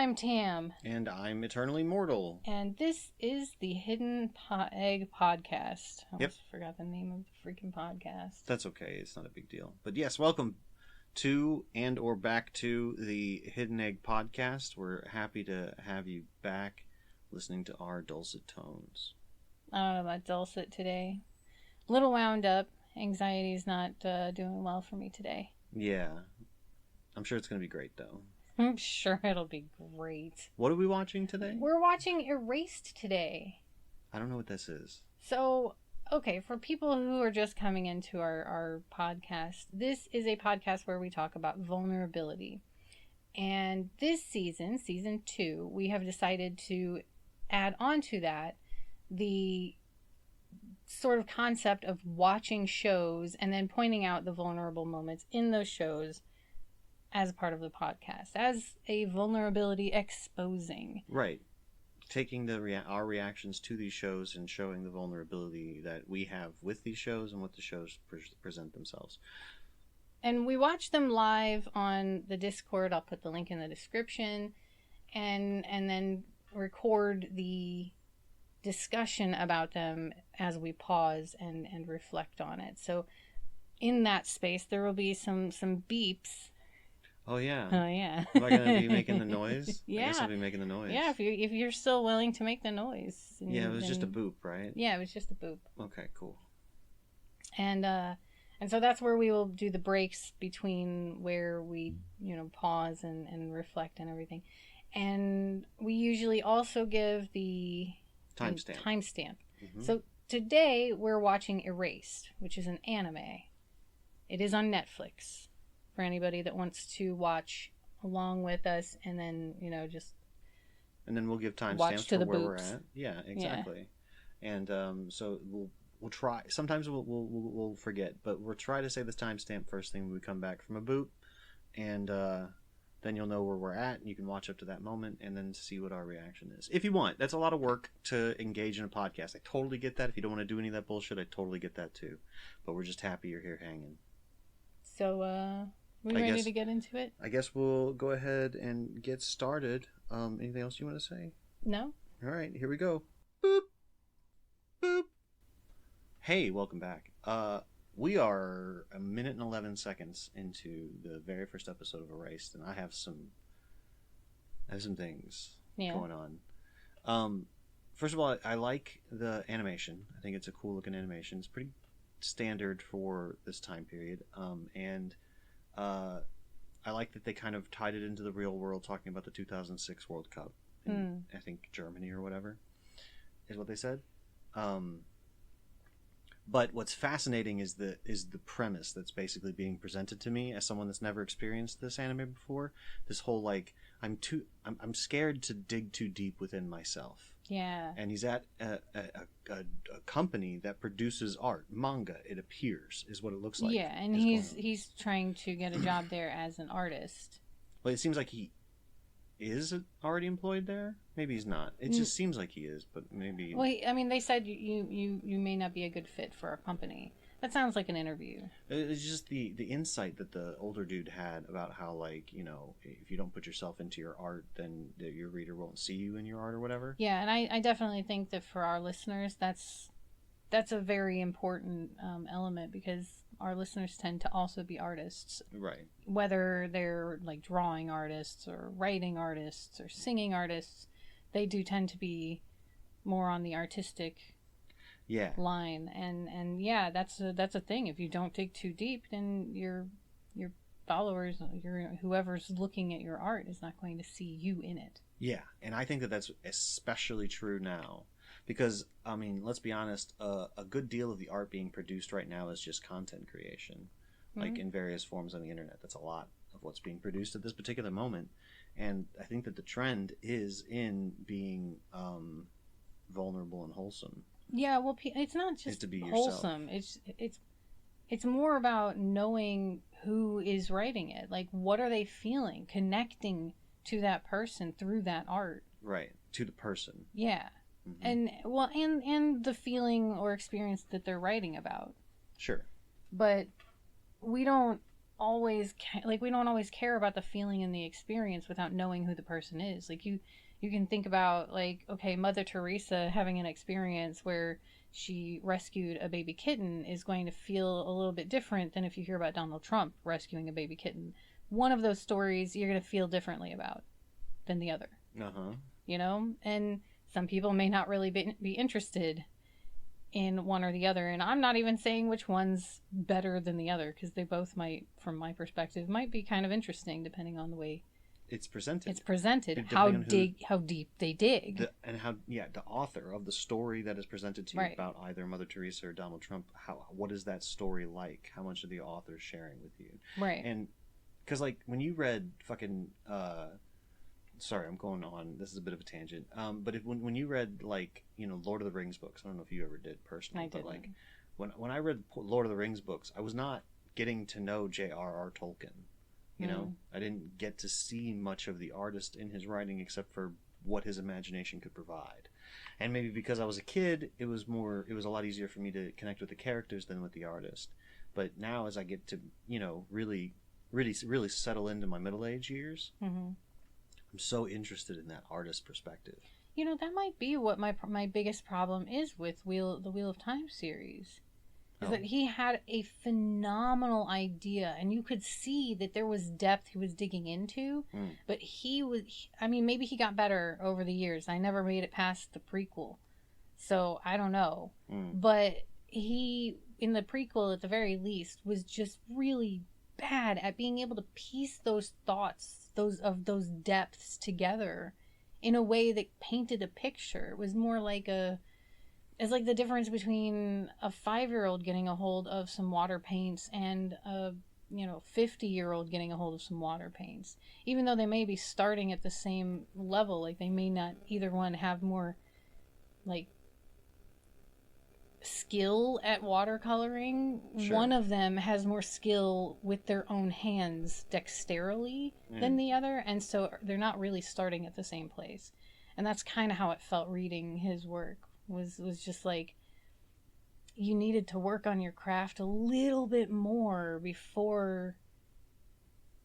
I'm Tam. And I'm Eternally Mortal. And this is the Hidden Egg Podcast. I Yep. almost forgot the name of the freaking podcast. That's okay. It's not a big deal. But yes, welcome to and or back to the Hidden Egg Podcast. We're happy to have you back listening to our dulcet tones. I don't know about dulcet today. A little wound up. Anxiety's not doing well for me today. Yeah. I'm sure it's going to be great, though. I'm sure it'll be great. What are we watching today? We're watching Erased today. I don't know what this is. So, okay, for people who are just coming into our podcast, this is a podcast where we talk about vulnerability. And this season, season 2, we have decided to add on to that the sort of concept of watching shows and then pointing out the vulnerable moments in those shows as part of the podcast, as a vulnerability exposing. Right. Taking our reactions to these shows and showing the vulnerability that we have with these shows and what the shows present themselves. And we watch them live on the Discord. I'll put the link in the description. And then record the discussion about them as we pause and reflect on it. So in that space, there will be some beeps. Oh, yeah. Oh, yeah. Am I going to be making the noise? Yeah. I guess I'll be making the noise. Yeah, if you're still willing to make the noise. Yeah, it was just a boop, right? Yeah, it was just a boop. Okay, cool. And so that's where we will do the breaks between where we, pause and reflect and everything. And we usually also give the Timestamp. Mm-hmm. So today we're watching Erased, which is an anime. It is on Netflix for anybody that wants to watch along with us, and then just and then we'll give timestamps for where we're at. Yeah, exactly. Yeah. And so we'll try. Sometimes we'll forget, but we'll try to say the timestamp first thing when we come back from a boot, and then you'll know where we're at, and you can watch up to that moment and then see what our reaction is. If you want. That's a lot of work to engage in a podcast. I totally get that. If you don't want to do any of that bullshit, I totally get that too. But we're just happy you're here hanging. So, we ready to get into it? I guess we'll go ahead and get started. Anything else you want to say? No. All right, here we go. Boop. Boop. Hey, welcome back. We are a minute and 11 seconds into the very first episode of Erased, and I have some things going on. First of all, I like the animation. I think it's a cool looking animation. It's pretty standard for this time period. And I like that they kind of tied it into the real world, talking about the 2006 World Cup in, I think, Germany or whatever, is what they said. But what's fascinating is the premise that's basically being presented to me as someone that's never experienced this anime before. This whole I'm scared to dig too deep within myself. Yeah. And he's at a company that produces art, manga. It appears is what it looks like. Yeah, and he's trying to get a job there as an artist. Well, it seems like he is already employed there. Maybe he's not. It just seems like he is, but maybe. Well, they said you may not be a good fit for our company. That sounds like an interview. It's just the insight that the older dude had about how, if you don't put yourself into your art, then your reader won't see you in your art or whatever. Yeah, and I definitely think that for our listeners, that's a very important element, because our listeners tend to also be artists. Right. Whether they're drawing artists or writing artists or singing artists, they do tend to be more on the artistic line, and yeah, that's a thing. If you don't dig too deep, then your followers, whoever's looking at your art, is not going to see you in it. Yeah, and I think that that's especially true now, because let's be honest, a good deal of the art being produced right now is just content creation, in various forms on the internet. That's a lot of what's being produced at this particular moment, and I think that the trend is in being vulnerable and wholesome. Yeah, well, it's not just to be wholesome. It's more about knowing who is writing it. What are they feeling? Connecting to that person through that art. Right, to the person. Yeah. Mm-hmm. And the feeling or experience that they're writing about. Sure. But we don't we don't always care about the feeling and the experience without knowing who the person is. Like you can think about, like, okay, Mother Teresa having an experience where she rescued a baby kitten is going to feel a little bit different than if you hear about Donald Trump rescuing a baby kitten. One of those stories you're going to feel differently about than the other. You know? And some people may not really be interested in one or the other, and I'm not even saying which one's better than the other, because they both might, from my perspective, might be kind of interesting depending on the way it's presented. How deep they dig. And how, the author of the story that is presented to you about either Mother Teresa or Donald Trump, what is that story like? How much of the author sharing with you? Right. And because, like, when you read fucking sorry, I'm going on. This is a bit of a tangent. But when you read, like, Lord of the Rings books, I don't know if you ever did personally, but like when I read Lord of the Rings books, I was not getting to know J.R.R. Tolkien. You know, I didn't get to see much of the artist in his writing except for what his imagination could provide. And maybe because I was a kid, it was a lot easier for me to connect with the characters than with the artist. But now, as I get to, really settle into my middle age years, I'm so interested in that artist perspective. That might be what my biggest problem is with the Wheel of Time series. Is that he had a phenomenal idea, and you could see that there was depth he was digging into, but maybe he got better over the years. I never made it past the prequel, so I don't know. But he, in the prequel at the very least, was just really bad at being able to piece those thoughts, those depths together in a way that painted a picture. It was more like it's like the difference between a 5-year-old getting a hold of some water paints and a 50-year-old getting a hold of some water paints. Even though they may be starting at the same level, like they may not either one have more like skill at watercoloring. Sure. One of them has more skill with their own hands dexterily than the other, and so they're not really starting at the same place. And that's kind of how it felt reading his work. Was just like you needed to work on your craft a little bit more before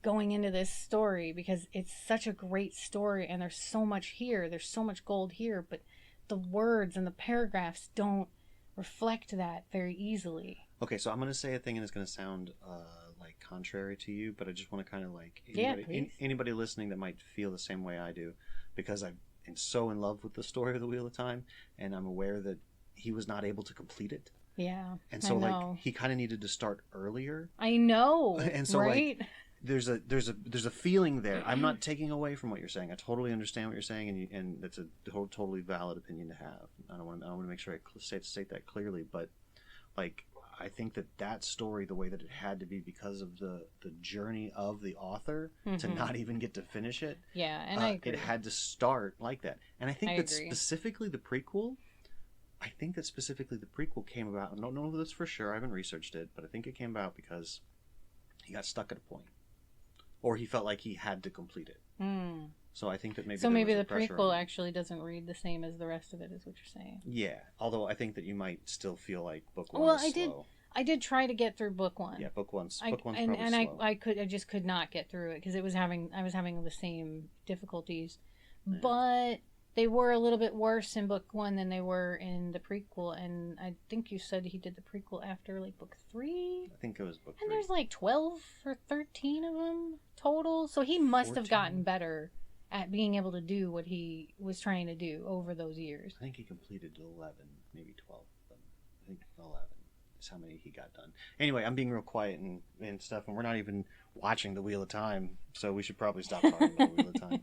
going into this story, because it's such a great story and there's so much here, there's so much gold here, but the words and the paragraphs don't reflect that very easily. Okay, so I'm going to say a thing and it's going to sound like contrary to you, but I just want to kind of like anybody listening that might feel the same way I do, because I'm so in love with the story of the Wheel of Time, and I'm aware that he was not able to complete it. Yeah, and so like he kind of needed to start earlier. I know, and so right? Like there's a feeling there. I'm not taking away from what you're saying. I totally understand what you're saying, and that's a totally valid opinion to have. I want to make sure I state that clearly, but like I think that story, the way that it had to be because of the journey of the author to not even get to finish it. Yeah, and I agree. It had to start like that. And I think agree. Specifically the prequel came about. I don't know this for sure. I haven't researched it, but I think it came about because he got stuck at a point. Or he felt like he had to complete it. So I think that maybe the prequel actually doesn't read the same as the rest of it, is what you're saying. Yeah, although I think that you might still feel like book one is slow. I did try to get through book one. Yeah, book one's probably slow. I just could not get through it because I was having the same difficulties, but they were a little bit worse in book one than they were in the prequel. And I think you said he did the prequel after like book 3. I think it was book 3. And there's like 12 or 13 of them total, so he must have gotten better at being able to do what he was trying to do over those years. I think he completed 11, maybe 12 of them. I think 11 is how many he got done. Anyway, I'm being real quiet and stuff, and we're not even watching The Wheel of Time, so we should probably stop talking about The Wheel of Time.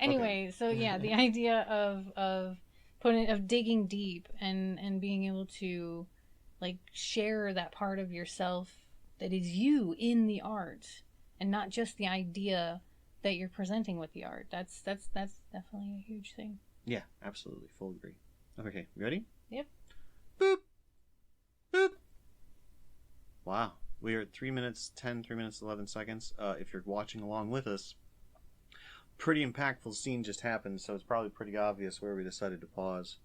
Anyway, okay. So yeah, the idea of digging deep and being able to like share that part of yourself that is you in the art, and not just the idea that you're presenting with the art. That's definitely a huge thing. Yeah, absolutely. Full agree. Okay, you ready? Yep. Boop. Boop. Wow. We are at 3 minutes 11 seconds. If you're watching along with us, pretty impactful scene just happened, so it's probably pretty obvious where we decided to pause.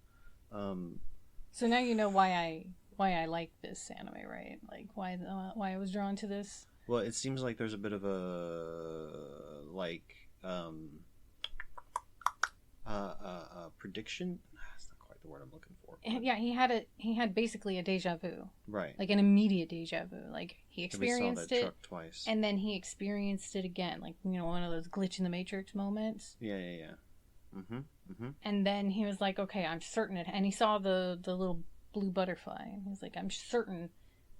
So now you know why I like this anime, right? Like why I was drawn to this. Well, it seems like there's a bit of a prediction. That's not quite the word I'm looking for. But... Yeah, he had basically a deja vu. Right. Like an immediate deja vu. Like he experienced it truck twice, and then he experienced it again. Like, you know, one of those glitch in the Matrix moments. Yeah. Mm-hmm. Mm-hmm. And then he was like, okay, I'm certain it. And he saw the little blue butterfly, and he was like, I'm certain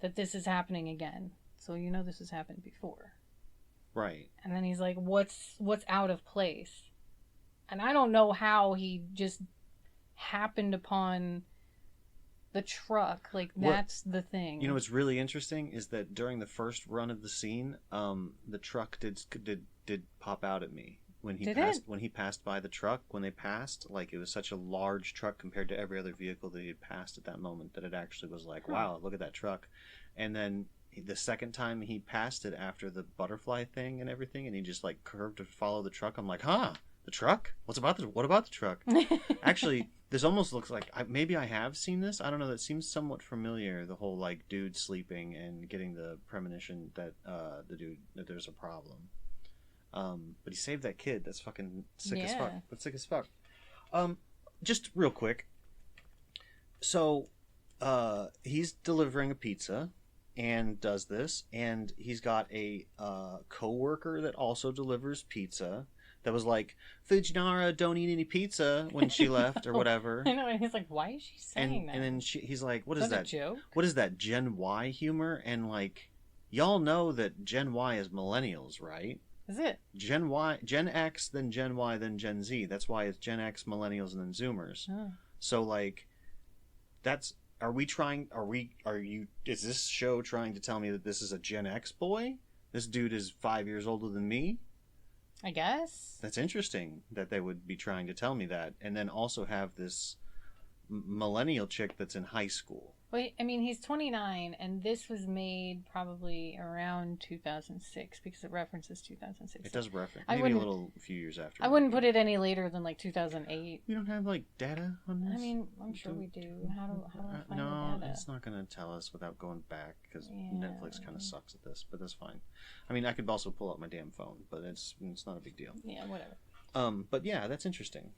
that this is happening again. So you know this has happened before. Right. And then he's like, what's out of place? And I don't know how he just happened upon the truck. Like, that's the thing. You know what's really interesting is that during the first run of the scene, the truck did pop out at me. When he passed by the truck, when they passed, like, it was such a large truck compared to every other vehicle that he had passed at that moment that it actually was like, wow, look at that truck. And then the second time he passed it after the butterfly thing and everything, and he just like curved to follow the truck, I'm like, the truck? What about the truck? Actually, this almost looks like maybe I have seen this. I don't know. That seems somewhat familiar. The whole like dude sleeping and getting the premonition that that there's a problem. But he saved that kid. That's fucking sick as fuck. That's sick as fuck. Just real quick. So, he's delivering a pizza and does this, and he's got a coworker that also delivers pizza. That was like, Fujinara, don't eat any pizza when she left or whatever. I know, and he's like, why is she saying that? And then he's like, what is that? A joke? What is that Gen Y humor? And like, y'all know that Gen Y is millennials, right? Is it? Gen X, then Gen Y, then Gen Z. That's why it's Gen X, millennials, and then Zoomers. Oh. So like, is this show trying to tell me that this is a Gen X boy? This dude is 5 years older than me? I guess. That's interesting that they would be trying to tell me that. And then also have this millennial chick that's in high school. Well, I mean, he's 29, and this was made probably around 2006 because it references 2006. It does reference. Maybe a few years after. I wouldn't put it any later than like 2008. We don't have like data on this. I mean, I'm sure we do. How do I find the data? No, it's not going to tell us without going back because Netflix kind of sucks at this. But that's fine. I mean, I could also pull out my damn phone, but it's not a big deal. Yeah, whatever. But yeah, that's interesting.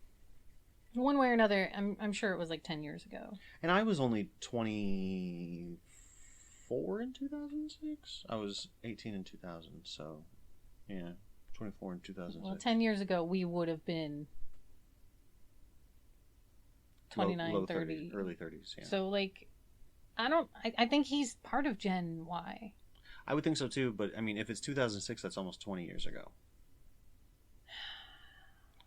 One way or another, I'm sure it was like 10 years ago. And I was only 24 in 2006. I was 18 in 2000, so yeah, 24 in 2006. Well, 10 years ago, we would have been 29, low 30. 30s, early 30s, yeah. So, like, I think he's part of Gen Y. I would think so, too, but, I mean, if it's 2006, that's almost 20 years ago.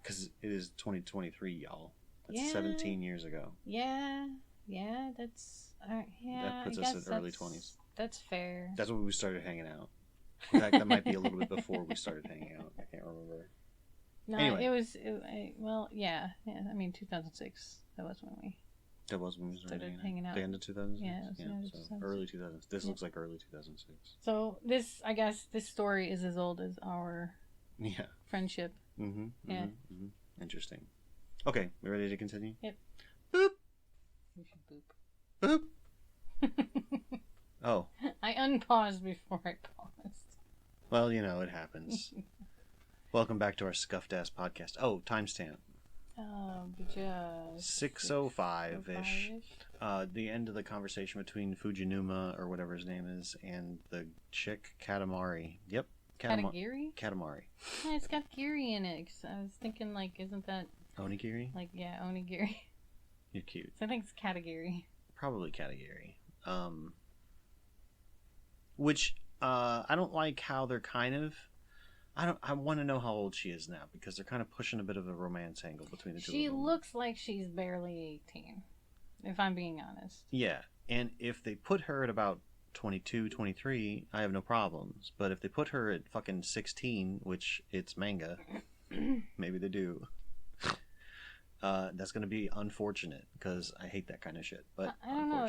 Because it is 2023, y'all. That's 17 years ago. Yeah, that's... that puts us in early 20s. That's fair. That's when we started hanging out. In fact, that might be a little bit before we started hanging out. I can't remember. No, anyway. It was... yeah. I mean, 2006. That was when we... That was when we started hanging out. The end of 2006? Yeah, so early 2000s. This looks like early 2006. So, I guess this story is as old as our friendship. Mm-hmm. Yeah. Mm-hmm. Interesting. Okay, we ready to continue? Yep. Boop. We should boop. Boop. Oh. I unpaused before I paused. Well, you know, it happens. Welcome back to our scuffed ass podcast. Oh, timestamp. Just 6:05-ish. The end of the conversation between Fujinuma, or whatever his name is, and the chick Katamari. Yep. Katamari? Katamari. Yeah, it's got Giri in it. Cause I was thinking, like, isn't that... Onigiri? Like, yeah, onigiri. You're cute. So I think it's Katagiri. Probably Katagiri. Which, I don't like how they're kind of... I want to know how old she is now, because they're kind of pushing a bit of a romance angle between the two of them. She looks like she's barely 18, if I'm being honest. Yeah, and if they put her at about 22, 23, I have no problems. But if they put her at fucking 16, which it's manga, maybe they do, that's going to be unfortunate, because I hate that kind of shit. But I don't know.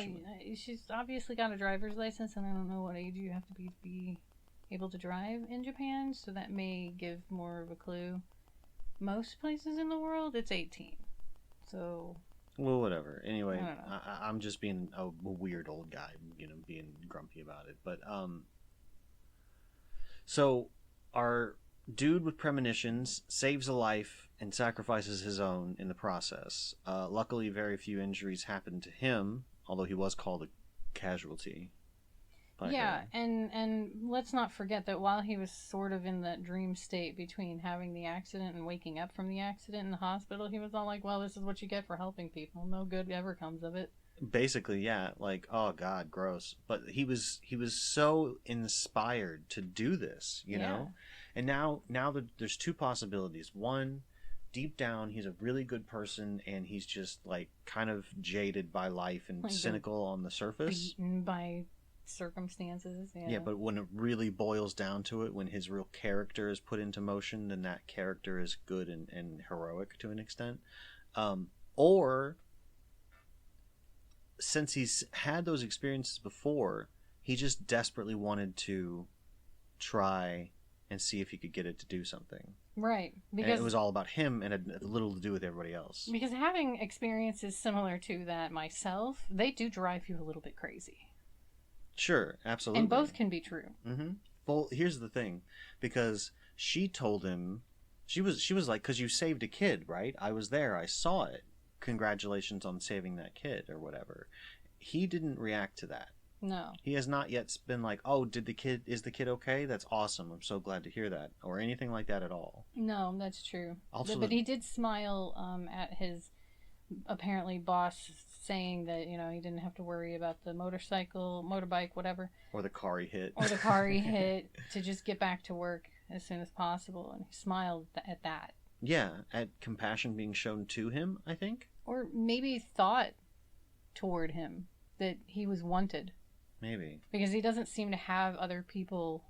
She's obviously got a driver's license, and I don't know what age you have to be able to drive in Japan, so that may give more of a clue. Most places in the world, it's 18. So... Well, whatever. Anyway, I'm just being a weird old guy, you know, being grumpy about it. But So our dude with premonitions saves a life and sacrifices his own in the process. Luckily, very few injuries happened to him, although he was called a casualty. Yeah, and let's not forget that while he was sort of in that dream state between having the accident and waking up from the accident in the hospital, he was all like, well, this is what you get for helping people. No good ever comes of it. Basically, yeah, like, oh god, gross. But he was so inspired to do this, you know. And now there's two possibilities. One, deep down he's a really good person and he's just like kind of jaded by life and like cynical on the surface, beaten by circumstances. Yeah, but when it really boils down to it, when his real character is put into motion, then that character is good and heroic to an extent. Or since he's had those experiences before, he just desperately wanted to try and see if he could get it to do something. Right. Because and it was all about him and had little to do with everybody else. Because having experiences similar to that myself, they do drive you a little bit crazy. Sure, absolutely. And both can be true. Mm-hmm. Well, here's the thing. Because she told him, she was like, because you saved a kid, right? I was there. I saw it. Congratulations on saving that kid or whatever. He didn't react to that. No. He has not yet been like, oh, is the kid okay? That's awesome. I'm so glad to hear that. Or anything like that at all. No, that's true. Also, but he did smile at his apparently boss saying that, you know, he didn't have to worry about the motorbike, whatever. Or the car he hit. To just get back to work as soon as possible. And he smiled at that. Yeah, at compassion being shown to him, I think. Or maybe thought toward him that he was wanted. Maybe. Because he doesn't seem to have other people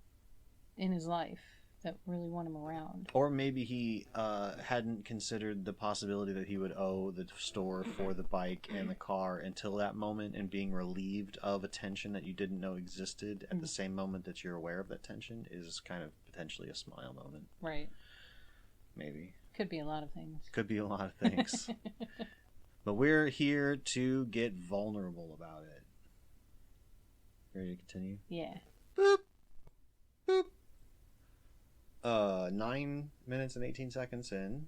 in his life that really want him around. Or maybe he hadn't considered the possibility that he would owe the store for the bike and the car until that moment, and being relieved of a tension that you didn't know existed at the same moment that you're aware of that tension is kind of potentially a smile moment. Right. Maybe. Could be a lot of things. Could be a lot of things. But we're here to get vulnerable about it. Ready to continue? Yeah. Boop. Boop. 9 minutes and 18 seconds in.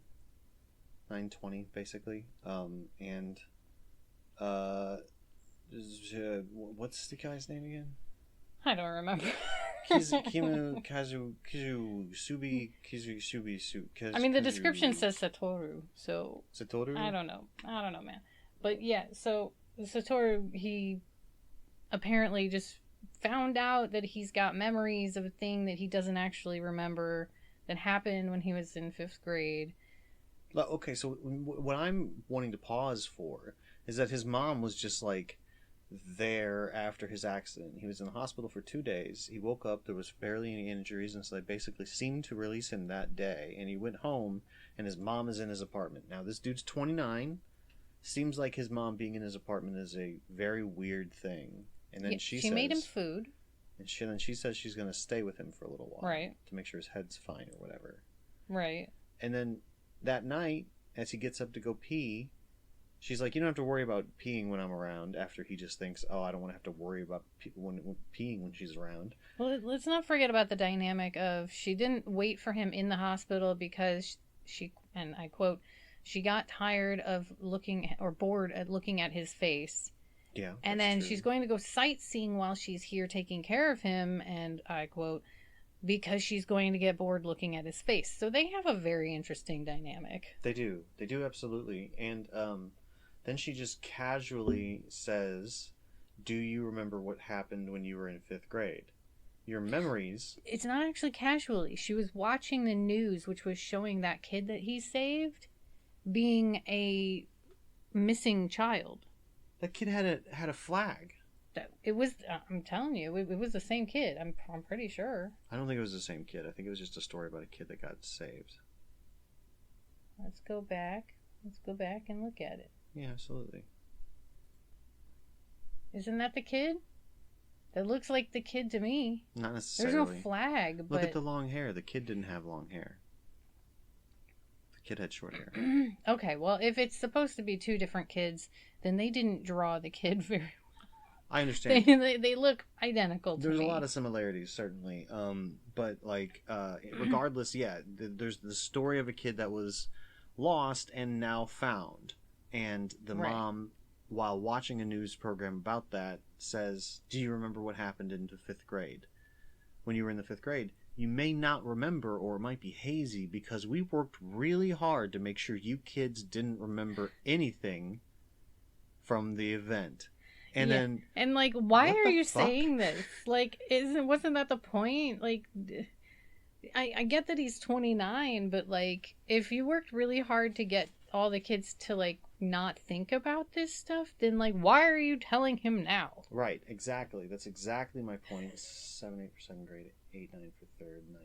9:20 basically. What's the guy's name again? I don't remember. Kimu Subi. I mean, the description says Satoru, so Satoru. I don't know, man. But yeah, so Satoru, he apparently just found out that he's got memories of a thing that he doesn't actually remember that happened when he was in 5th grade. Okay, so what I'm wanting to pause for is that his mom was just like there after his accident. He was in the hospital for 2 days. He woke up, there was barely any injuries, and so they basically seemed to release him that day. And he went home, and his mom is in his apartment. Now, this dude's 29. Seems like his mom being in his apartment is a very weird thing. And then she made him food. And then she says she's going to stay with him for a little while. Right. To make sure his head's fine or whatever. Right. And then that night, as he gets up to go pee, she's like, you don't have to worry about peeing when I'm around, after he just thinks, oh, I don't want to have to worry about peeing when she's around. Well, let's not forget about the dynamic of she didn't wait for him in the hospital because she, and I quote, she got tired of looking or bored at looking at his face. Yeah. And then she's going to go sightseeing while she's here taking care of him, and I quote, because she's going to get bored looking at his face. So they have a very interesting dynamic. They do absolutely. And then she just casually says, do you remember what happened when you were in 5th grade? Your memories... It's not actually casually. She was watching the news, which was showing that kid that he saved being a missing child. That kid had a flag. It was. I'm telling you, it was the same kid. I'm pretty sure. I don't think it was the same kid. I think it was just a story about a kid that got saved. Let's go back and look at it. Yeah, absolutely. Isn't that the kid? That looks like the kid to me. Not necessarily. There's no flag. Look at the long hair. The kid didn't have long hair. The kid had short hair. Okay, well, if it's supposed to be 2 different kids, then they didn't draw the kid very well. I understand. They look identical to There's me. a lot of similarities, certainly. But like, regardless, yeah, there's the story of a kid that was lost and now found, and the mom, while watching a news program about that, says, "Do you remember what happened in the 5th grade? When you were in the 5th grade, you may not remember, or it might be hazy because we worked really hard to make sure you kids didn't remember anything from the event." And then, and like, why are you saying this? Like, wasn't that the point? Like, I get that he's 29, but like, if you worked really hard to get all the kids to like not think about this stuff, then like, why are you telling him now? Right, exactly. That's exactly my point. 7, 8 for 7th grade, 8, 9 for 3rd, 9,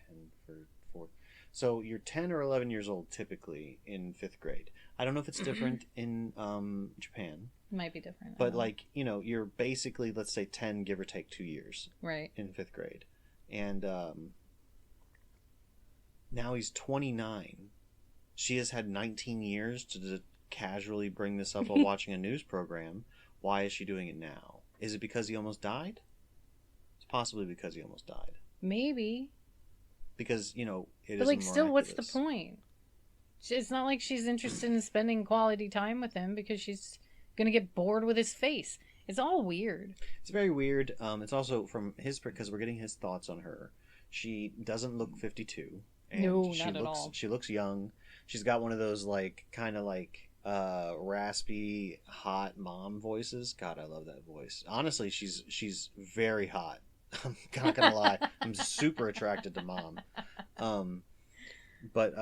10 for 4th. So you're 10 or 11 years old typically in 5th grade. I don't know if it's different in Japan. Might be different. But like, you know, you're basically, let's say 10, give or take 2 years. Right. In 5th grade. And now he's 29. She has had 19 years to casually bring this up while watching a news program. Why is she doing it now? Is it because he almost died? It's possibly because he almost died. Maybe. Because, you know, it is But like, still, what's the point? It's not like she's interested in spending quality time with him because she's going to get bored with his face. It's all weird. It's very weird. It's also from his, because we're getting his thoughts on her. She doesn't look 52. And no, she not looks, at all. She looks young. She's got one of those like kind of like raspy, hot mom voices. God, I love that voice. Honestly, she's very hot. I'm not gonna lie. I'm super attracted to mom. But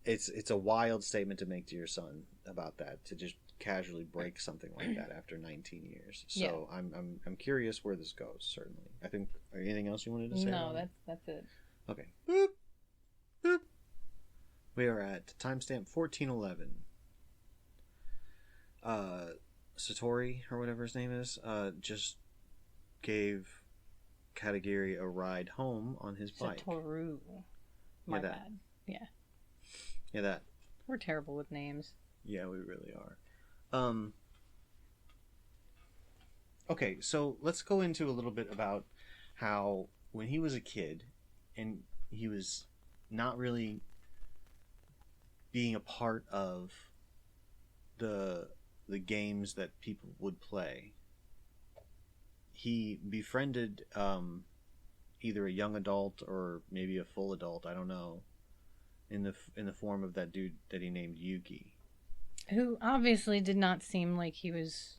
it's a wild statement to make to your son about that, to just casually break something like that after 19 years. So yeah. I'm curious where this goes. Certainly, I think. Anything else you wanted to say? No, that's it. Okay. Boop. Boop. We are at timestamp 1411. Satori, or whatever his name is, just gave Katagiri a ride home on his bike. Satoru. My bad. Yeah. Yeah, that. We're terrible with names. Yeah, we really are. Okay, so let's go into a little bit about how when he was a kid and he was not really being a part of the games that people would play, he befriended either a young adult or maybe a full adult, I don't know, in the form of that dude that he named Yuki, who obviously did not seem like he was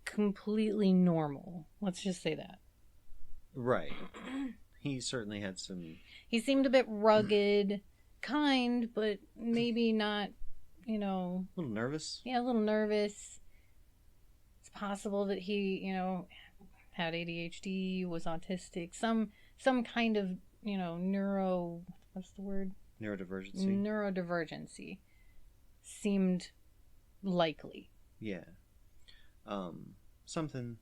completely normal. Let's just say that. Right. He certainly had some... He seemed a bit rugged, kind, but maybe not, you know... A little nervous? Yeah, a little nervous. It's possible that he, you know, had ADHD, was autistic, some kind of, you know, what's the word? Neurodivergency seemed likely. Yeah. Something,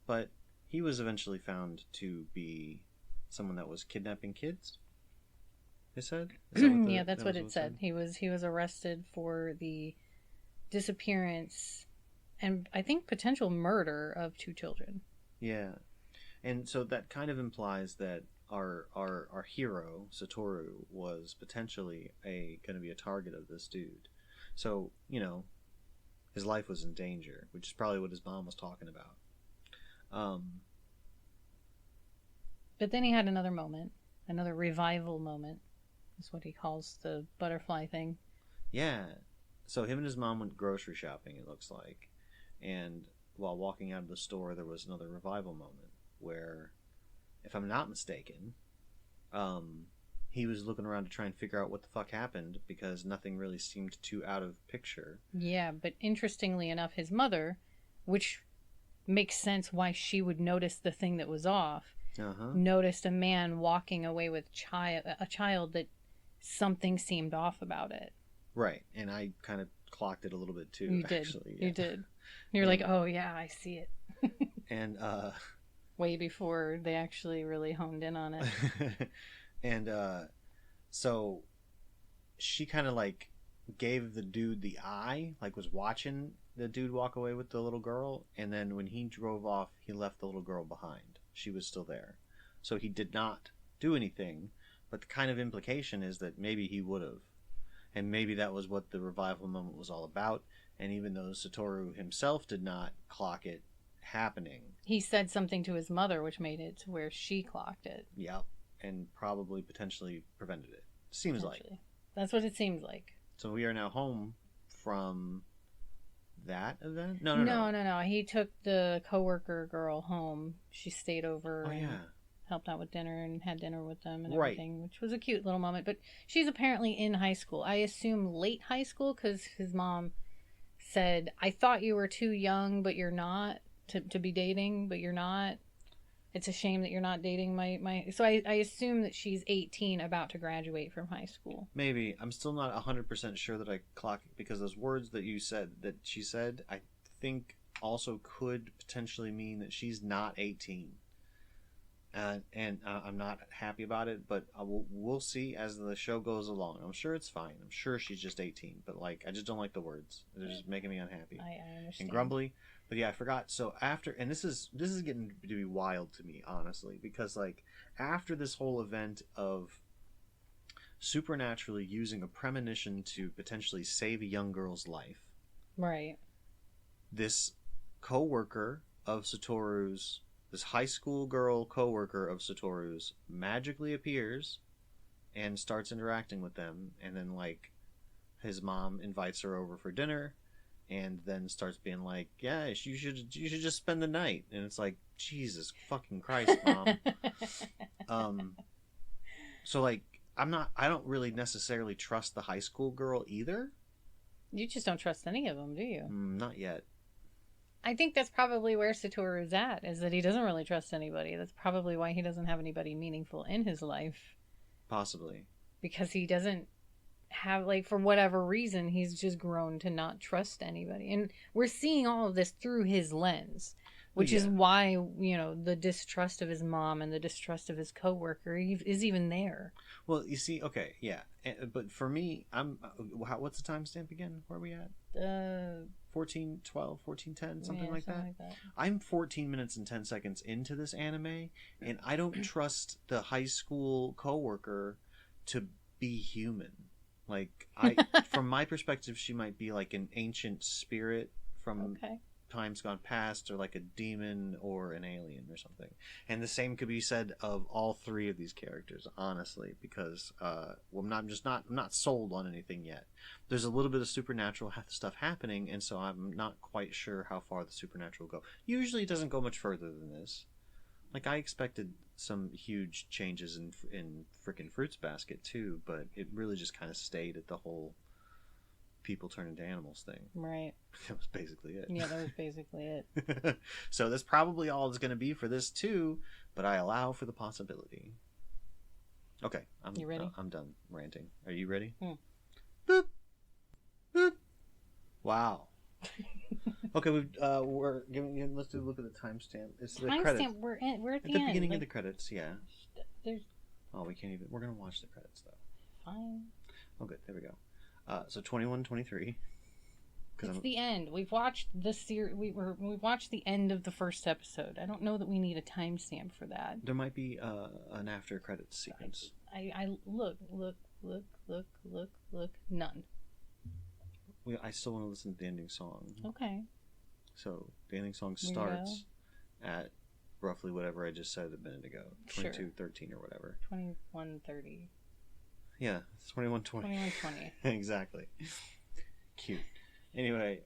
but he was eventually found to be someone that was kidnapping kids. It said? Yeah, that's what it said. He was arrested for the disappearance and I think potential murder of 2 children. Yeah. And so that kind of implies that our hero, Satoru, was potentially going to be a target of this dude. So, you know, his life was in danger, which is probably what his mom was talking about. But then he had another moment, another revival moment. That's what he calls the butterfly thing. Yeah. So him and his mom went grocery shopping, it looks like. And while walking out of the store, there was another revival moment where, if I'm not mistaken, he was looking around to try and figure out what the fuck happened because nothing really seemed too out of picture. Yeah, but interestingly enough, his mother, which makes sense why she would notice the thing that was off, noticed a man walking away with a child that something seemed off about it. Right, and I kind of clocked it a little bit too. You did. Actually, yeah. You did. You're like, oh yeah, I see it. And way before they actually really honed in on it. And so she kind of like gave the dude the eye, like was watching the dude walk away with the little girl, and then when he drove off, he left the little girl behind. She was still there. So he did not do anything, but the kind of implication is that maybe he would have. And maybe that was what the revival moment was all about. And even though Satoru himself did not clock it happening, he said something to his mother which made it to where she clocked it. Yep. And probably potentially prevented it. Seems like. That's what it seems like. So we are now home from that event? No. He took the coworker girl home. She stayed over and helped out with dinner and had dinner with them and everything, which was a cute little moment. But she's apparently in high school. I assume late high school because his mom said, I thought you were too young, but you're not, to be dating, but you're not. It's a shame that you're not dating my... So I assume that she's 18, about to graduate from high school. Maybe. I'm still not 100% sure that I clock it, because those words that you said, that she said, I think also could potentially mean that she's not 18. And I'm not happy about it, but we'll see as the show goes along. I'm sure it's fine. I'm sure she's just 18, but like I just don't like the words. They're just making me unhappy. I understand. And grumbly. But yeah, I forgot. So after, and this is getting to be wild to me, honestly, because like after this whole event of supernaturally using a premonition to potentially save a young girl's life, right? This coworker of Satoru's, this high school girl coworker of Satoru's, magically appears and starts interacting with them, and then like his mom invites her over for dinner. And then starts being like, yeah, you should just spend the night. And it's like, Jesus fucking Christ, Mom. So like, I don't really necessarily trust the high school girl either. You just don't trust any of them, do you? Not yet. I think that's probably where Satoru's at, is that he doesn't really trust anybody. That's probably why he doesn't have anybody meaningful in his life. Possibly. Because he doesn't have, like, for whatever reason, he's just grown to not trust anybody. And we're seeing all of this through his lens, which is why, you know, the distrust of his mom and the distrust of his coworker is even there. Well, you see, okay, yeah. But for me, what's the timestamp again? Where are we at? 14:12, 14:10, something like that. I'm 14 minutes and 10 seconds into this anime, and I don't trust the high school coworker to be human. Like, from my perspective, she might be like an ancient spirit from times gone past, or like a demon or an alien or something. And the same could be said of all three of these characters, honestly, because I'm not sold on anything yet. There's a little bit of supernatural stuff happening, and so I'm not quite sure how far the supernatural will go. Usually it doesn't go much further than this. Like, I expected some huge changes in frickin' Fruits Basket too, but it really just kind of stayed at the whole people turn into animals thing. Right. That was basically it. Yeah, that was basically it. So that's probably all it's going to be for this too, but I allow for the possibility. Okay. You ready? I'm done ranting. Are you ready? Boop. Boop. Wow. Okay, we're giving. Let's do a look at the timestamp. It's the credits. We're at the end. Beginning of the credits. Yeah. There's. Oh, we can't even. We're gonna watch the credits though. Fine. Oh, good. There we go. So 21-23. It's the end. We've watched the series. We watched the end of the first episode. I don't know that we need a timestamp for that. There might be an after credits sequence. I look. None. I still want to listen to the ending song. Okay. So the ending song starts at roughly whatever I just said a minute ago. 22:13 or whatever. 21:30. Yeah, it's 21:20. 21:20. Exactly. Cute. Anyway,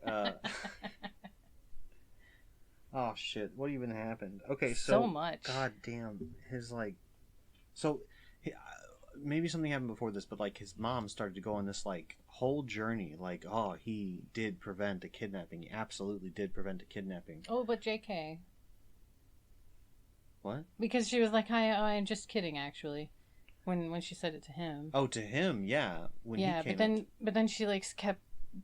oh shit! What even happened? Okay, so much. God damn, maybe something happened before this, but like his mom started to go on this like whole journey, like, oh, he did prevent a kidnapping. He absolutely did prevent a kidnapping. Oh, but JK. What? Because she was like, I'm just kidding, actually. When she said it to him. Oh, to him, yeah. But then she like kept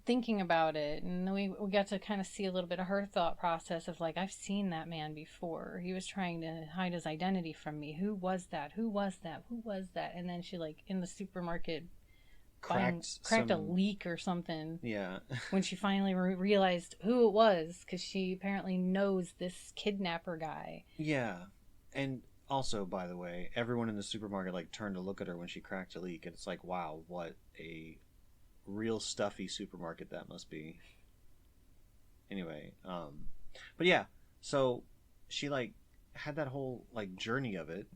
thinking about it, and we got to kind of see a little bit of her thought process of like, I've seen that man before. He was trying to hide his identity from me. Who was that? And then she, like, in the supermarket cracked a leak or something. Yeah. When she finally realized who it was, because she apparently knows this kidnapper guy. Yeah. And also, by the way, everyone in the supermarket like turned to look at her when she cracked a leak, and it's like, wow, what a real stuffy supermarket that must be. Anyway, but yeah, so she like had that whole like journey of it.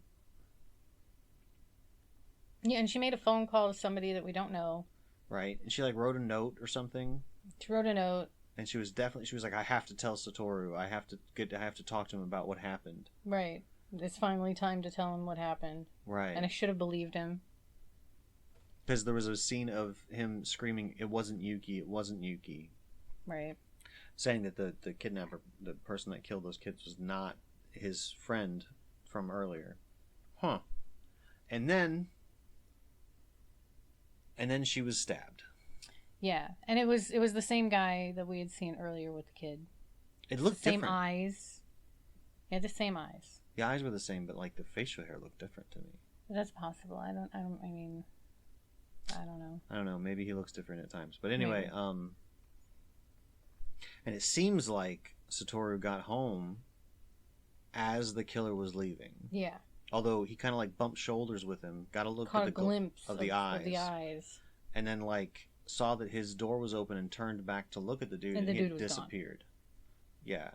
Yeah, and she made a phone call to somebody that we don't know. Right, and she like wrote a note or something. She wrote a note, and she was like, I have to tell Satoru. I have to talk to him about what happened. Right. It's finally time to tell him what happened. Right. And I should have believed him. Because there was a scene of him screaming, "It wasn't Yuki. It wasn't Yuki." Right. Saying that the kidnapper, the person that killed those kids, was not his friend from earlier. Huh. And then she was stabbed. Yeah, and it was the same guy that we had seen earlier with the kid. It looked the same different. Eyes. He had the same eyes. The eyes were the same, but like the facial hair looked different to me. That's possible. I don't know. I don't know. Maybe he looks different at times. But anyway, and it seems like Satoru got home as the killer was leaving. Yeah. Although he kind of like bumped shoulders with him, got a look Caught at a glimpse of the eyes. Of the eyes. And then like saw that his door was open and turned back to look at the dude, and he had disappeared. Gone. Yeah.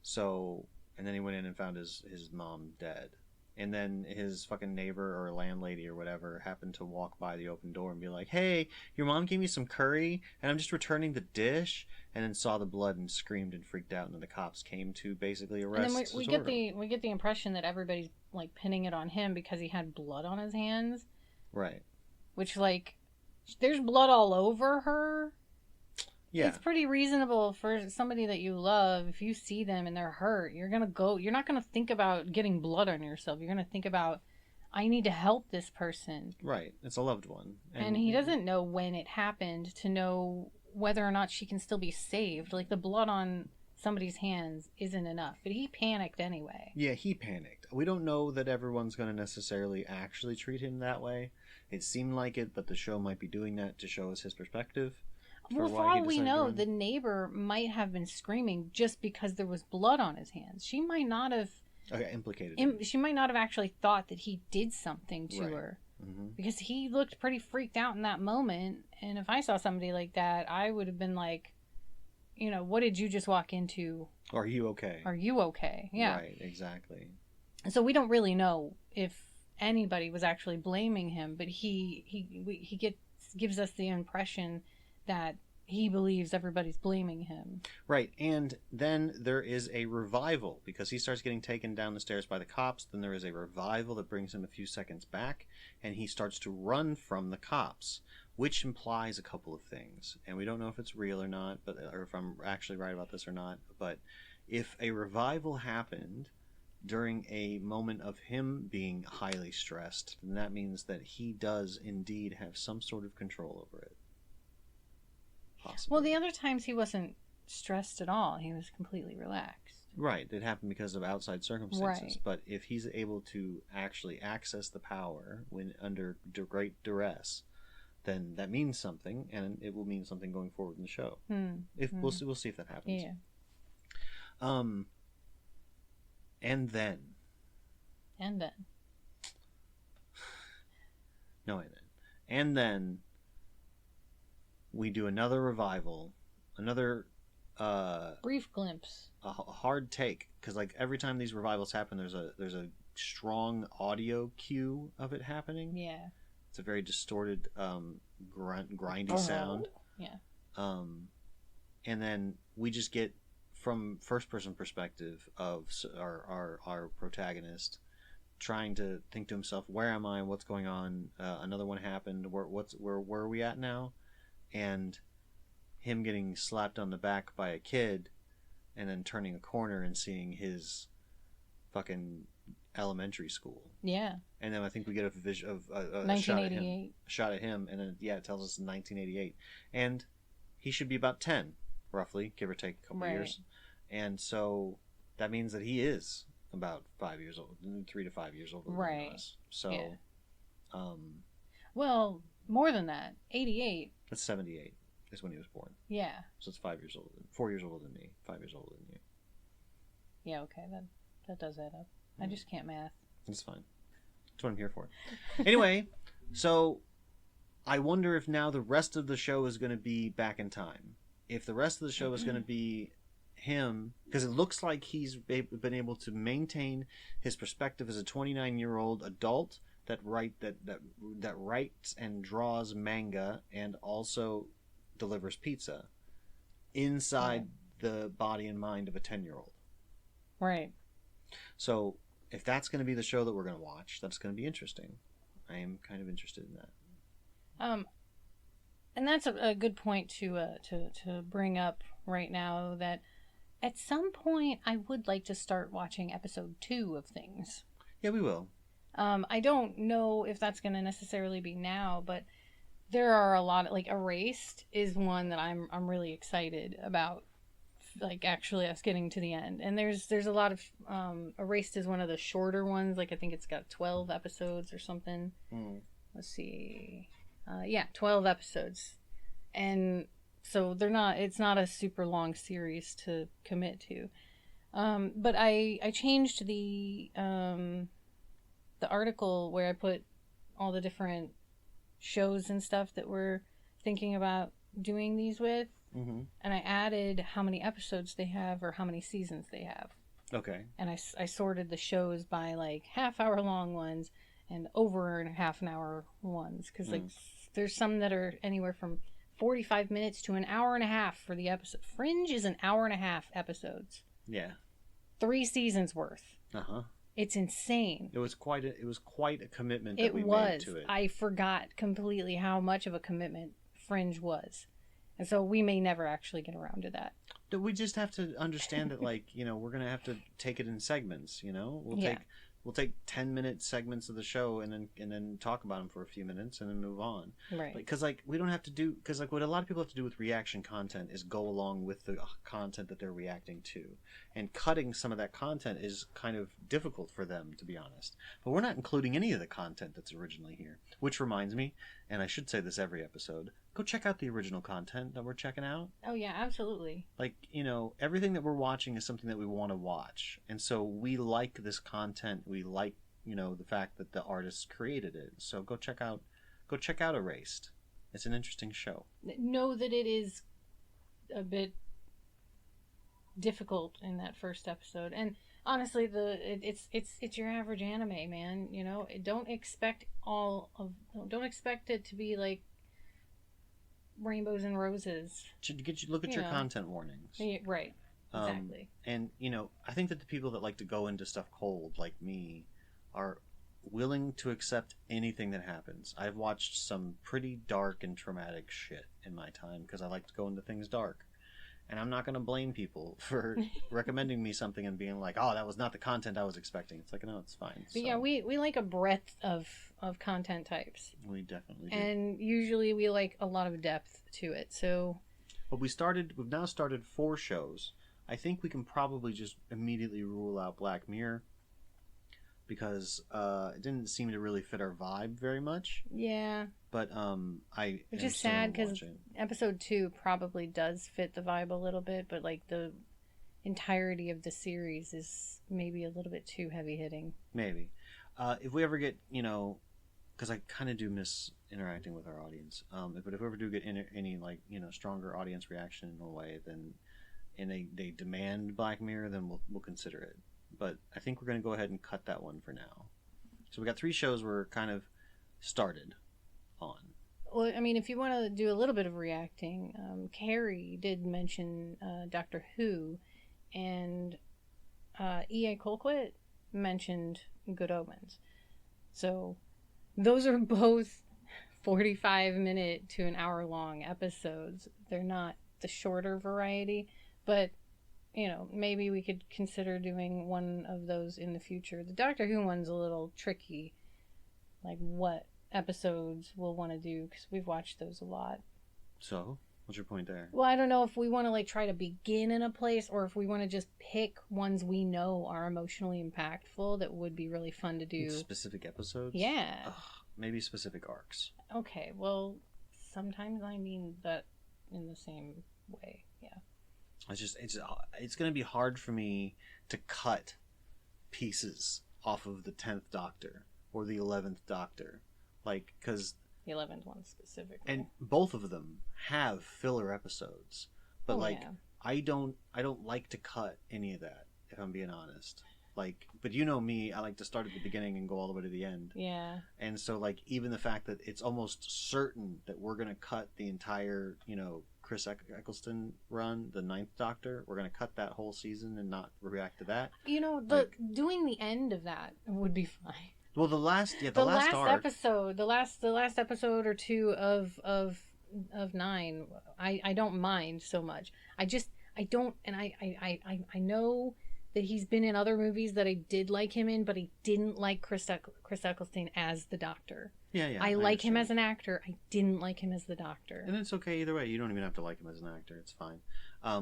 So, and then he went in and found his mom dead. And then his fucking neighbor or landlady or whatever happened to walk by the open door and be like, "Hey, your mom gave me some curry and I'm just returning the dish." And then saw the blood and screamed and freaked out, and then the cops came to basically arrest Satoru. And then we get the impression that everybody's like pinning it on him because he had blood on his hands. Right. Like there's blood all over her. Yeah. It's pretty reasonable for somebody that you love. If you see them and they're hurt, you're not going to think about getting blood on yourself. You're going to think about, I need to help this person. Right. It's a loved one. And he doesn't know when it happened to know whether or not she can still be saved. Like the blood on somebody's hands isn't enough. But he panicked anyway. Yeah, he panicked. We don't know that everyone's going to necessarily actually treat him that way. It seemed like it, but the show might be doing that to show us his perspective. Well, for all we know, the neighbor might have been screaming just because there was blood on his hands. She might not have... implicated him. She might not have actually thought that he did something to her. Mm-hmm. Because he looked pretty freaked out in that moment. And if I saw somebody like that, I would have been like, what did you just walk into? Are you okay? Are you okay? Yeah. Right, exactly. And so we don't really know if anybody was actually blaming him, but he gives us the impression that he believes everybody's blaming him. Right, and then there is a revival because he starts getting taken down the stairs by the cops. Then there is a revival that brings him a few seconds back, and he starts to run from the cops, which implies a couple of things. And we don't know if it's real or not, or if I'm actually right about this or not. But if a revival happened during a moment of him being highly stressed, then that means that he does indeed have some sort of control over it. Possibly. Well, the other times he wasn't stressed at all. He was completely relaxed. Right. It happened because of outside circumstances. Right. But if he's able to actually access the power when under great duress, then that means something, and it will mean something going forward in the show. We'll see if that happens. Yeah. And then. And then we do another revival, another brief glimpse, a hard take, because like every time these revivals happen, there's a strong audio cue of it happening. Yeah, it's a very distorted, grindy sound. Yeah, and then we just get from first person perspective of our protagonist trying to think to himself, where am I? What's going on? Another one happened. Where are we at now? And him getting slapped on the back by a kid and then turning a corner and seeing his fucking elementary school. Yeah. And then I think we get a vision of a 1988 shot at him, and then it tells us 1988, and he should be about 10 roughly, give or take a couple years. And so that means that he is about 5 years old, 3 to 5 years older than us. So yeah. Well, More than that. 88. That's 78 is when he was born. Yeah. So it's 4 years older than me. 5 years older than you. Yeah, okay. That does add up. I just can't math. It's fine. That's what I'm here for. Anyway, so I wonder if now the rest of the show is going to be back in time. If the rest of the show is going to be him, because it looks like he's been able to maintain his perspective as a 29-year-old adult that writes and draws manga and also delivers pizza inside the body and mind of a 10-year-old. Right. So if that's going to be the show that we're going to watch, that's going to be interesting. I am kind of interested in that. And that's a good point to bring up right now, that at some point I would like to start watching episode 2 of things. Yeah, we will. I don't know if that's going to necessarily be now, but there are a lot of, like, Erased is one that I'm really excited about, like, actually us getting to the end. And there's a lot of Erased is one of the shorter ones, like I think it's got 12 episodes or something. Let's see. 12 episodes. And so it's not a super long series to commit to. But I changed the article where I put all the different shows and stuff that we're thinking about doing these with. Mm-hmm. And I added how many episodes they have or how many seasons they have. Okay. And I sorted the shows by, like, half-hour long ones and over a half an hour ones. Because, like, there's some that are anywhere from 45 minutes to an hour and a half for the episode. Fringe is an hour and a half episodes. Yeah. 3 seasons worth. Uh-huh. It's insane. It was quite a commitment that we made to it. I forgot completely how much of a commitment Fringe was. And so we may never actually get around to that. We just have to understand that, like, you know, we're going to have to take it in segments, you know? We'll take 10-minute segments of the show and then talk about them for a few minutes and then move on. Right. Because, like, we don't have to do... Because, like, what a lot of people have to do with reaction content is go along with the content that they're reacting to. And cutting some of that content is kind of difficult for them, to be honest. But we're not including any of the content that's originally here. Which reminds me, and I should say this every episode, go check out the original content that we're checking out. Oh, yeah, absolutely. Like, you know, everything that we're watching is something that we want to watch. And so we like this content. We like, you know, the fact that the artists created it. So go check out Erased. It's an interesting show. Know that it is a bit difficult in that first episode. And honestly, it's your average anime, man. You know, don't expect it to be like rainbows and roses. Look at your content warnings. Yeah, right. Exactly. And, you know, I think that the people that like to go into stuff cold, like me, are willing to accept anything that happens. I've watched some pretty dark and traumatic shit in my time because I like to go into things dark. And I'm not going to blame people for recommending me something and being like, oh, that was not the content I was expecting. It's like, no, it's fine. But yeah, we like a breadth of content types. We definitely do. And usually we like a lot of depth to it. So, but we've now started 4 shows. I think we can probably just immediately rule out Black Mirror because it didn't seem to really fit our vibe very much. Yeah. But which is sad because episode 2 probably does fit the vibe a little bit, but like the entirety of the series is maybe a little bit too heavy hitting. Maybe. If we ever get, you know, because I kind of do miss interacting with our audience. But if we ever do get any like, you know, stronger audience reaction in a way, then and they demand Black Mirror, then we'll consider it. But I think we're going to go ahead and cut that one for now. So we got 3 shows we're kind of started on. Well, I mean, if you want to do a little bit of reacting, Carrie did mention Doctor Who, and E.A. Colquitt mentioned Good Omens. So those are both 45-minute to an hour-long episodes. They're not the shorter variety, but, you know, maybe we could consider doing one of those in the future. The Doctor Who one's a little tricky, like what episodes we'll want to do, because we've watched those a lot. So, what's your point there? Well, I don't know if we want to like try to begin in a place, or if we want to just pick ones we know are emotionally impactful that would be really fun to do. Specific episodes? Yeah. Ugh, maybe specific arcs. Okay, well, sometimes I mean that in the same way. Yeah. It's going to be hard for me to cut pieces off of the 10th Doctor or the 11th Doctor, like, because the 11th one specifically, and both of them have filler episodes, but I don't like to cut any of that, if I'm being honest. Like, but you know me, I like to start at the beginning and go all the way to the end. Yeah. And so, like, even the fact that it's almost certain that we're going to cut the entire, Chris Eccleston run, the 9th Doctor, we're going to cut that whole season and not react to that. Doing the end of that would be fine. Well, the last episode or two of 9, I don't mind so much. I know that he's been in other movies that I did like him in, but I didn't like Chris Eccleston as the Doctor. Yeah. I like him as an actor. I didn't like him as the Doctor. And it's okay either way. You don't even have to like him as an actor. It's fine. I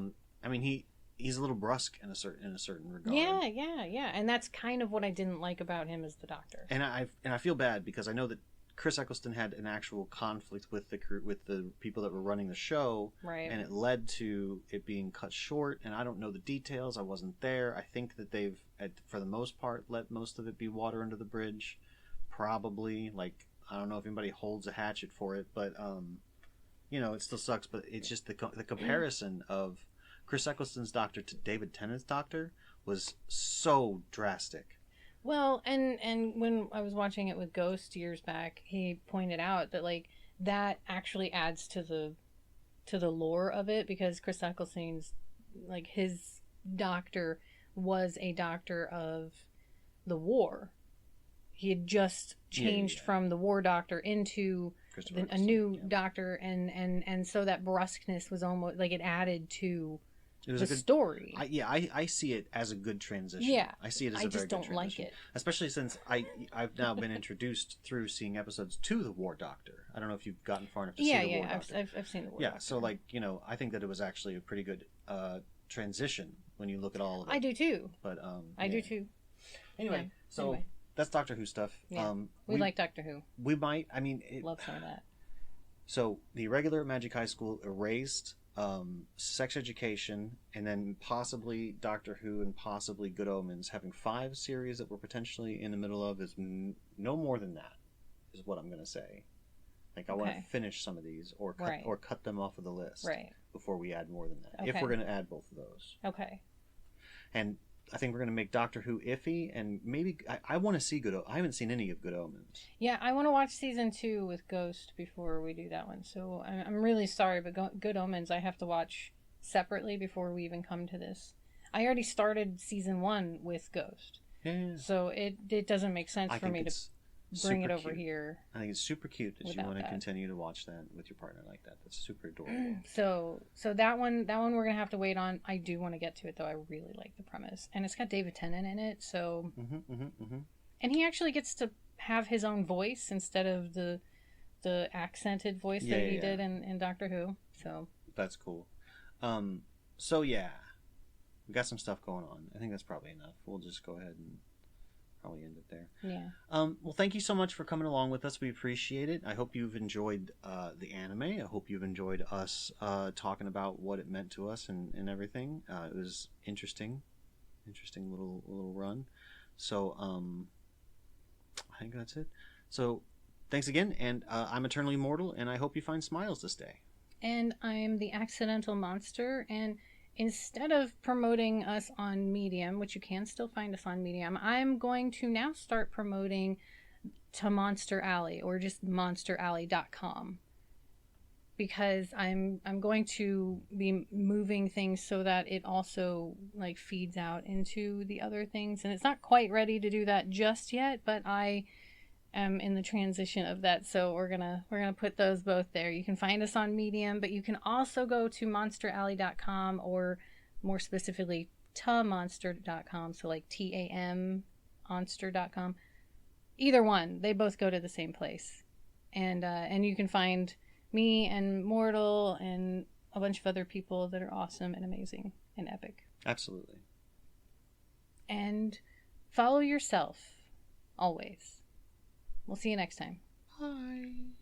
mean, he's a little brusque in a certain regard. Yeah. And that's kind of what I didn't like about him as the Doctor. And I feel bad because I know that Chris Eccleston had an actual conflict with the people that were running the show, right? And it led to it being cut short. And I don't know the details. I wasn't there. I think that they've, for the most part, let most of it be water under the bridge. Probably, like, I don't know if anybody holds a hatchet for it, but it still sucks. But it's just the comparison of Chris Eccleston's Doctor to David Tennant's Doctor was so drastic. Well, and when I was watching it with Ghost years back, he pointed out that, like, that actually adds to the lore of it, because Chris Eccleston's, like, his doctor was a doctor of the war. He had just changed from the war doctor into a new doctor, and so that brusqueness was almost like it added to the story. I see it as a good transition. Yeah, I see it as a very good transition. I just don't like it, especially since I've now been introduced through seeing episodes to the War Doctor. I don't know if you've gotten far enough to see the War Doctor. I've seen the War Doctor. Yeah, so, like, I think that it was actually a pretty good transition when you look at all of it. I do too. But I do too. Anyway, that's Doctor Who stuff. Yeah. We like Doctor Who. We might. I mean, love some of that. So the regular Magic High School erased Sex Education, and then possibly Doctor Who and possibly Good Omens, having 5 series that we're potentially in the middle of, is no more than that, is what I'm going to say. Like, I want to finish some of these or cut them off of the list before we add more than that. If we're going to add both of those. Okay. And I think we're going to make Doctor Who iffy, and maybe I want to see I haven't seen any of Good Omens. Yeah, I want to watch season 2 with Ghost before we do that one. So I'm really sorry, but Good Omens I have to watch separately before we even come to this. I already started season 1 with Ghost. Yeah. So it doesn't make sense for me to bring it over here. I think it's super cute that you want to continue to watch that with your partner like that. That's super adorable. So that one we're gonna have to wait on. I do want to get to it though. I really like the premise, and it's got David Tennant in it. So, and he actually gets to have his own voice instead of the accented voice that he did in Doctor Who. So that's cool. So yeah, we got some stuff going on. I think that's probably enough. We'll just go ahead and probably end it there. Yeah. Well, thank you so much for coming along with us. We appreciate it. I hope you've enjoyed the anime. I hope you've enjoyed us talking about what it meant to us and everything. It was interesting little run. So I think that's it. So thanks again, and I'm Eternally Immortal, and I hope you find smiles this day. And I'm the Accidental Monster, and instead of promoting us on Medium, which you can still find us on Medium, I'm going to now start promoting to Monster Alley, or just monsteralley.com, because I'm going to be moving things so that it also, like, feeds out into the other things, and it's not quite ready to do that just yet, but I am in the transition of that, so we're gonna put those both there. You can find us on Medium, but you can also go to monsteralley.com, or more specifically tamonster.com, so like TAM monster.com. Either one, they both go to the same place, and you can find me and Mortal and a bunch of other people that are awesome and amazing and epic. Absolutely. And follow yourself always. We'll see you next time. Bye.